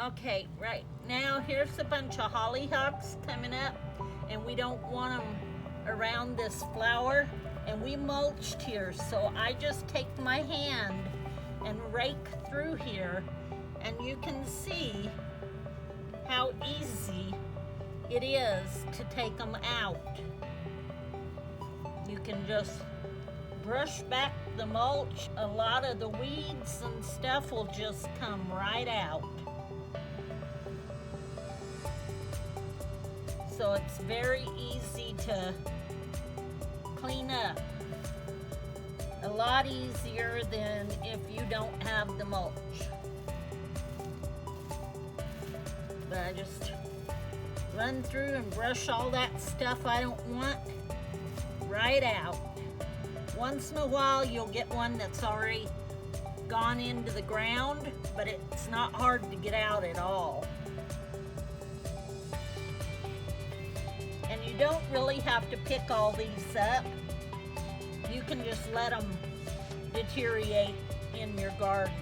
Okay, right now here's a bunch of hollyhocks coming up, and we don't want them around this flower, and we mulched here, so I just take my hand and rake through here, and you can see how easy it is to take them out. You can just brush back the mulch. A lot of the weeds and stuff will just come right out. So it's very easy to clean up. A lot easier than if you don't have the mulch. But I just run through and brush all that stuff I don't want right out. Once in a while you'll get one that's already gone into the ground, but it's not hard to get out at all. And you don't really have to pick all these up. You can just let them deteriorate in your garden.